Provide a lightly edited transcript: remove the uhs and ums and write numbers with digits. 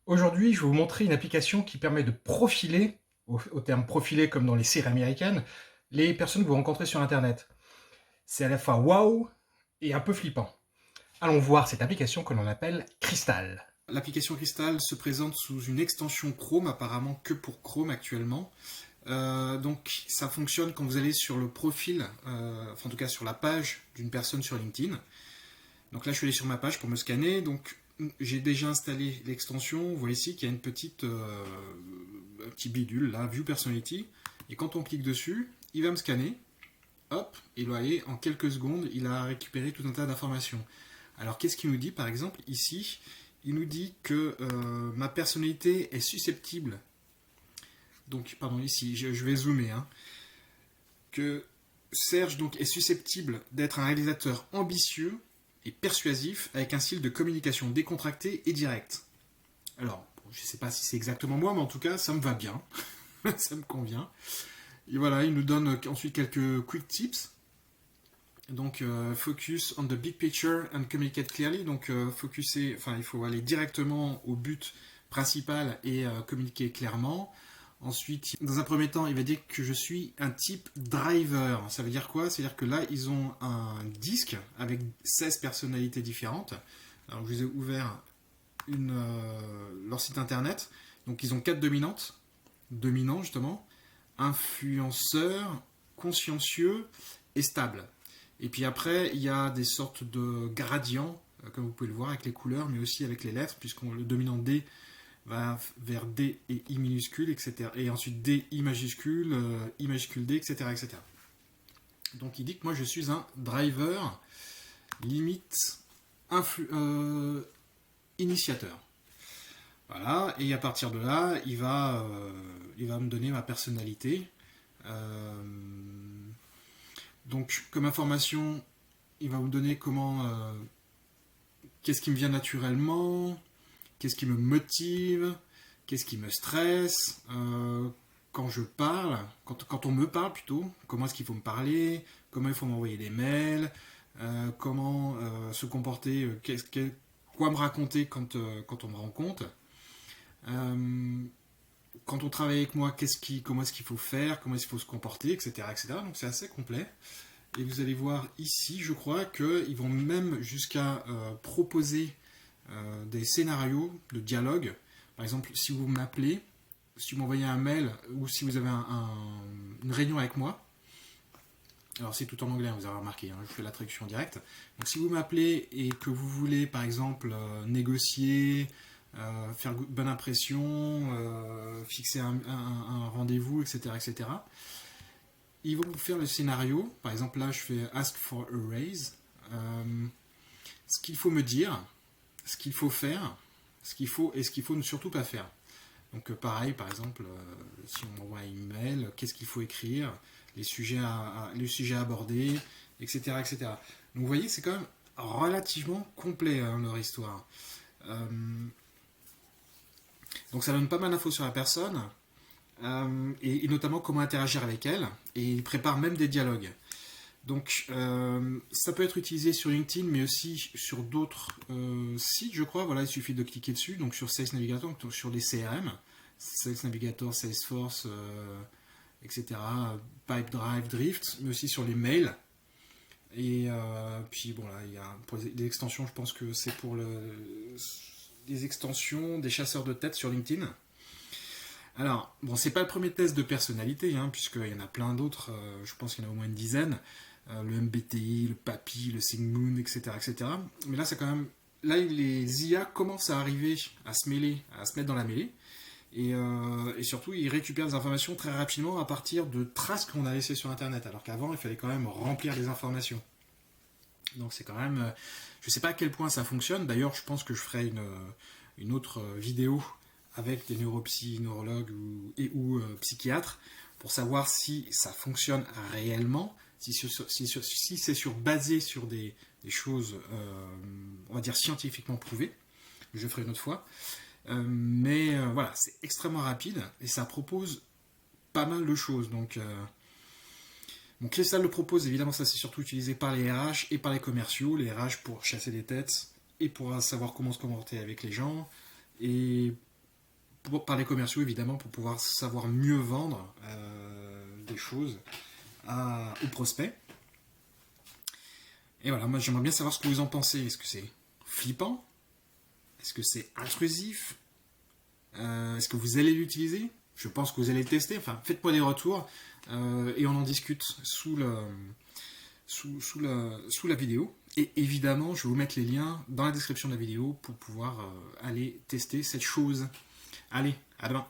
Aujourd'hui, je vais vous montrer une application qui permet de profiler, au terme profiler comme dans les séries américaines, les personnes que vous rencontrez sur Internet. C'est à la fois waouh et un peu flippant. Allons voir cette application que l'on appelle Crystal. L'application Crystal se présente sous une extension Chrome, apparemment que pour Chrome actuellement. Donc ça fonctionne quand vous allez sur le profil, enfin en tout cas sur la page d'une personne sur LinkedIn. Donc là je suis allé sur ma page pour me scanner, donc j'ai déjà installé l'extension. Vous voyez ici qu'il y a une petite un petit bidule là, View Personality. Et quand on clique dessus, il va me scanner. Hop, et vous voyez, en quelques secondes, il a récupéré tout un tas d'informations. Alors qu'est-ce qu'il nous dit par exemple ici? Il nous dit que ma personnalité est susceptible, donc pardon ici je vais zoomer, hein, que Serge donc est susceptible d'être un réalisateur ambitieux et persuasif avec un style de communication décontracté et direct. Alors bon, je ne sais pas si c'est exactement moi, mais en tout cas ça me va bien, ça me convient. Et voilà, il nous donne ensuite quelques quick tips. Donc focus on the big picture and communicate clearly. Donc il faut aller directement au but principal et communiquer clairement. Ensuite, dans un premier temps, il va dire que je suis un type driver. Ça veut dire quoi? C'est-à-dire que là, ils ont un disque avec 16 personnalités différentes. Alors, je vous ai ouvert leur site internet. Donc, ils ont 4 dominantes. Dominants, justement. Influenceurs, consciencieux et stable. Et puis après, il y a des sortes de gradients, comme vous pouvez le voir, avec les couleurs, mais aussi avec les lettres, puisqu'on le dominant D va vers D et I minuscule, etc. Et ensuite D, I majuscule D, etc., etc. Donc il dit que moi je suis un driver limite initiateur. Voilà, et à partir de là, il va me donner ma personnalité. Euh, donc comme information, il va vous donner qu'est-ce qui me vient naturellement, qu'est-ce qui me motive, qu'est-ce qui me stresse, quand je parle, quand on me parle plutôt, comment est-ce qu'il faut me parler, comment il faut m'envoyer des mails, comment se comporter, quoi me raconter quand on me rencontre. Euh, Quand on travaille avec moi, comment est-ce qu'il faut faire, comment est-ce qu'il faut se comporter, etc., etc. Donc c'est assez complet. Et vous allez voir ici, je crois qu'ils vont même jusqu'à proposer des scénarios de dialogue. Par exemple, si vous m'appelez, si vous m'envoyez un mail ou si vous avez une réunion avec moi, alors c'est tout en anglais, vous avez remarqué, hein, je fais la traduction directe. Donc si vous m'appelez et que vous voulez par exemple négocier, faire bonne impression, fixer un rendez-vous, etc., etc., ils vont vous faire le scénario. Par exemple là je fais Ask for a raise. Ce qu'il faut me dire, ce qu'il faut faire, ce qu'il faut et ce qu'il faut ne surtout pas faire. Donc pareil, par exemple, si on m'envoie un email, qu'est-ce qu'il faut écrire, les sujets à aborder, etc., etc. Donc vous voyez, c'est quand même relativement complet hein, leur histoire. Euh, donc ça donne pas mal d'infos sur la personne, et notamment comment interagir avec elle, et il prépare même des dialogues. Donc, ça peut être utilisé sur LinkedIn, mais aussi sur d'autres sites, je crois. Voilà, il suffit de cliquer dessus. Donc, sur Sales Navigator, donc sur les CRM, Sales Navigator, Salesforce, etc., Pipedrive, Drift, mais aussi sur les mails. Et puis, bon, là, il y a pour les extensions, je pense que c'est pour les extensions des chasseurs de tête sur LinkedIn. Alors, bon, c'est pas le premier test de personnalité, hein, puisqu'il y en a plein d'autres, je pense qu'il y en a au moins une dizaine. Le MBTI, le PAPI, le Sigmund, etc., etc. Mais là, c'est quand même. Là, les IA commencent à arriver à se mêler, à se mettre dans la mêlée. Et surtout, ils récupèrent des informations très rapidement à partir de traces qu'on a laissées sur Internet. Alors qu'avant, il fallait quand même remplir les informations. Donc, c'est quand même. Je sais pas à quel point ça fonctionne. D'ailleurs, je pense que je ferai une autre vidéo avec des neurologues ou psychiatres pour savoir si ça fonctionne réellement, si c'est basé sur des choses, on va dire, scientifiquement prouvées. Je ferai une autre fois. Mais voilà, c'est extrêmement rapide et ça propose pas mal de choses. Donc, bon, Crystal le propose, évidemment, ça c'est surtout utilisé par les RH et par les commerciaux. Les RH pour chasser des têtes et pour savoir comment se comporter avec les gens. Et par les commerciaux évidemment pour pouvoir savoir mieux vendre des choses aux prospects. Et voilà, moi j'aimerais bien savoir ce que vous en pensez. Est-ce que c'est flippant? Est-ce que c'est intrusif? Est-ce que vous allez l'utiliser? Je pense que vous allez le tester. Enfin, faites-moi des retours et on en discute sous la vidéo. Et évidemment, je vais vous mettre les liens dans la description de la vidéo pour pouvoir aller tester cette chose. Allez, à demain.